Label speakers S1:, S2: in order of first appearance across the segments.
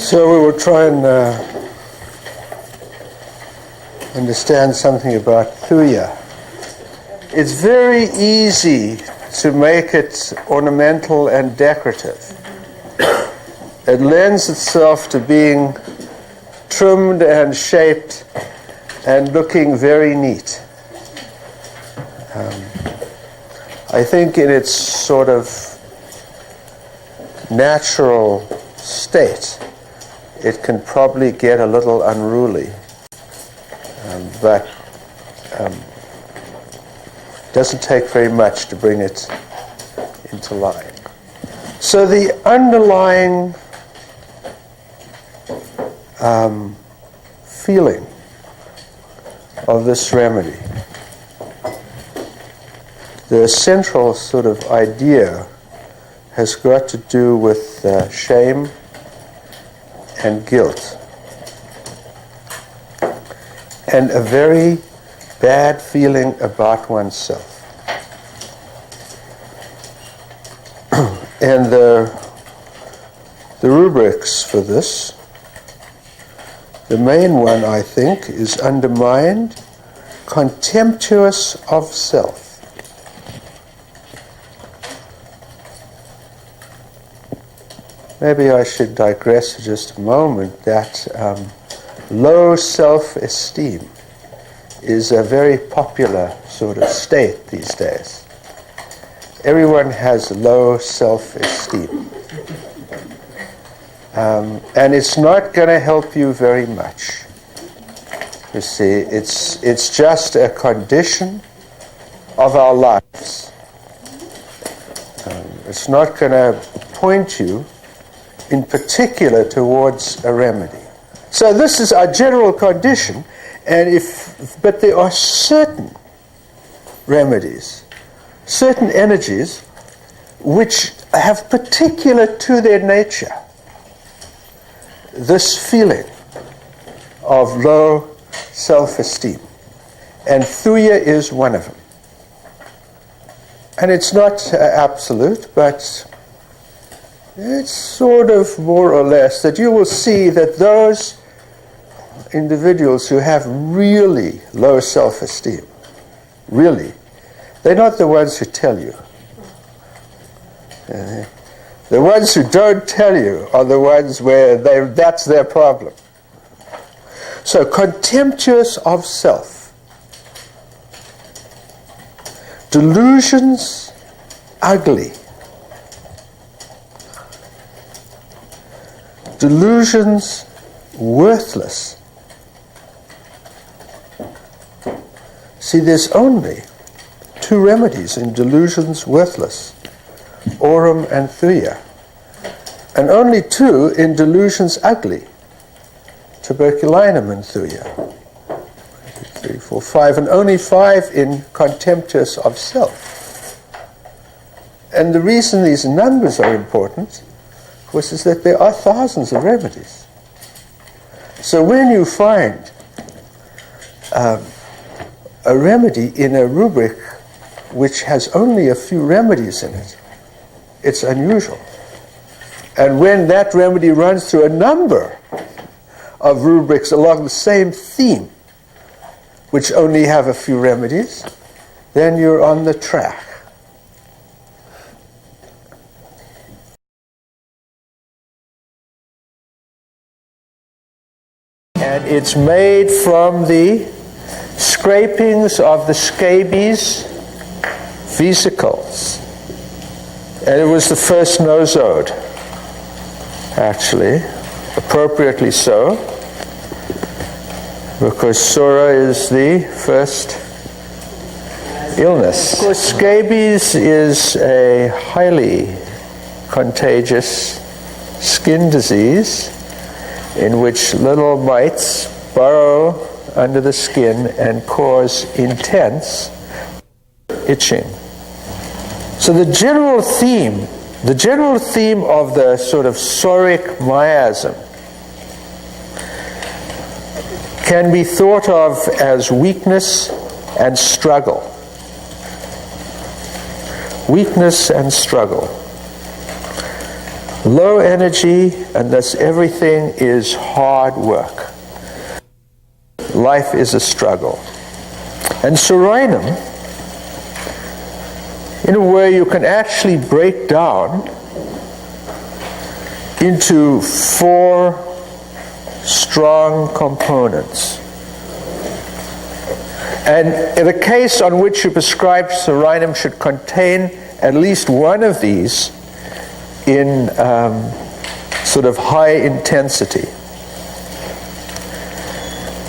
S1: So we will try and understand something about Thuja. It's very easy to make it ornamental and decorative. It lends itself to being trimmed and shaped and looking very neat. I think in its sort of natural state, it can probably get a little unruly, but it doesn't take very much to bring it into line. So the underlying feeling of this remedy, the central sort of idea, has got to do with shame and guilt, and a very bad feeling about oneself. And the rubrics for this, the main one, I think, is undermined, contemptuous of self. Maybe I should digress for just a moment that low self-esteem is a very popular sort of state these days. Everyone has low self-esteem. And it's not going to help you very much. You see, it's just a condition of our lives. It's not going to point you in particular towards a remedy. So this is our general condition, and but there are certain remedies, certain energies which have particular to their nature this feeling of low self-esteem. And Thuja is one of them. And it's not absolute, but it's sort of more or less that you will see that those individuals who have really low self-esteem, really, they're not the ones who tell you. The ones who don't tell you are the ones where that's their problem. So, contemptuous of self. Delusions ugly. Delusions worthless. See, there's only two remedies in delusions worthless, Aurum and Thuja, and only two in delusions ugly, Tuberculinum and Thuja. 3, 4, 5, and only 5 in contemptuous of self. And the reason these numbers are important, of course, is that there are thousands of remedies. So when you find a remedy in a rubric which has only a few remedies in it, it's unusual. And when that remedy runs through a number of rubrics along the same theme, which only have a few remedies, then you're on the track. And it's made from the scrapings of the scabies vesicles. And it was the first nosode, actually, appropriately so, because Psor is the first illness. Of course, scabies is a highly contagious skin disease in which little mites burrow under the skin and cause intense itching. So the general theme of the sort of psoric miasm can be thought of as weakness and struggle. Weakness and struggle. low energy, and thus everything is hard work. Life is a struggle. And serenum, in a way, you can actually break down into 4 strong components. And the case on which you prescribe serenum should contain at least one of these in sort of high intensity.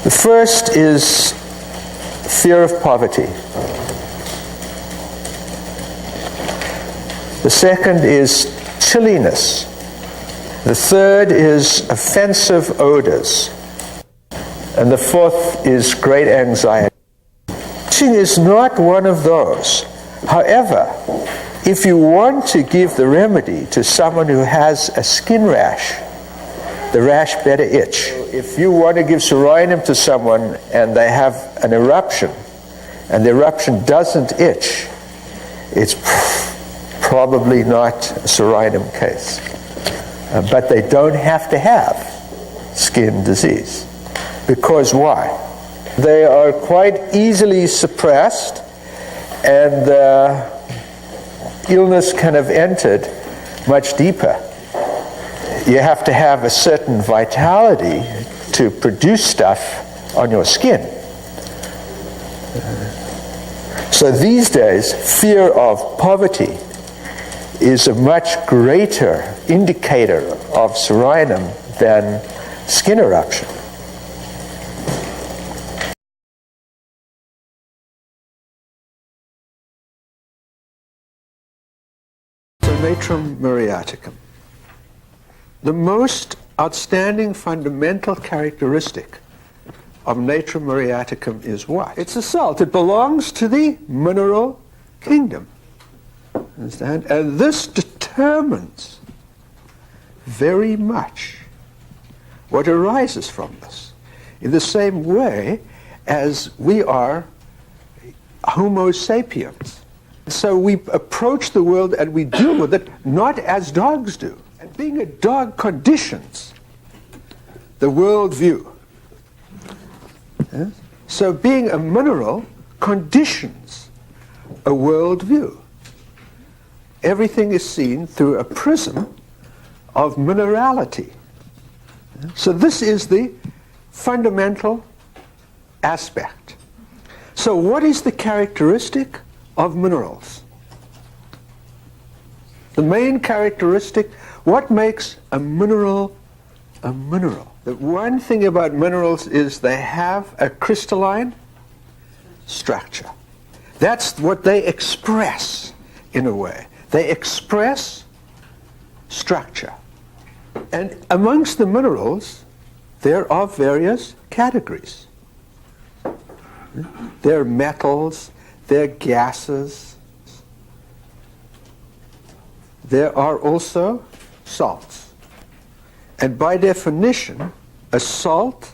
S1: The first is fear of poverty. The second is chilliness. The third is offensive odors. And the fourth is great anxiety. Itching is not one of those. However, if you want to give the remedy to someone who has a skin rash, the rash better itch. If you want to give serenum to someone and they have an eruption, and the eruption doesn't itch, it's probably not a serenum case. But they don't have to have skin disease. Because why? They are quite easily suppressed, and the illness can have entered much deeper. You have to have a certain vitality to produce stuff on your skin. So these days, fear of poverty is a much greater indicator of serenum than skin eruption. So natrum muriaticum. The most outstanding fundamental characteristic of natrum muriaticum is what? It's a salt. It belongs to the mineral kingdom. Understand? And this determines very much what arises from this. In the same way as we are Homo sapiens. So we approach the world and we deal with it not as dogs do. And being a dog conditions the world view. Yes? So being a mineral conditions a world view. Everything is seen through a prism of minerality. So this is the fundamental aspect. So what is the characteristic of minerals? The main characteristic, what makes a mineral a mineral? The one thing about minerals is they have a crystalline structure. That's what they express in a way. They express structure. And amongst the minerals, there are various categories. There are metals, there are gases, there are also salts. And by definition, a salt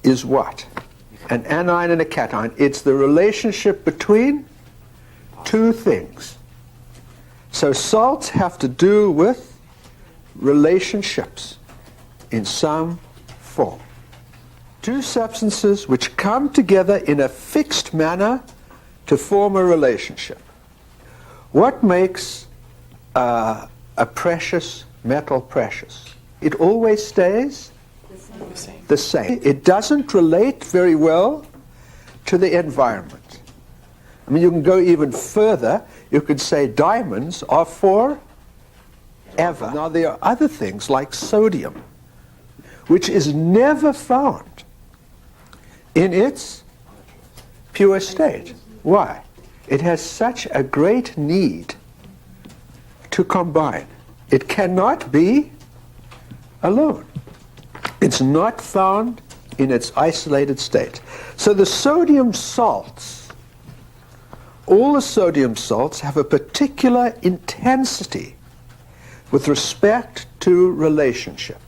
S1: is what? An anion and a cation. It's the relationship between two things. So salts have to do with relationships in some form. Two substances which come together in a fixed manner to form a relationship. What makes a precious metal precious? It always stays the same. It doesn't relate very well to the environment. I mean, you can go even further. You could say diamonds are forever. Now, there are other things like sodium, which is never found in its pure state. Why? It has such a great need to combine. It cannot be alone. It's not found in its isolated state. So the sodium salts, all the sodium salts have a particular intensity with respect to relationship.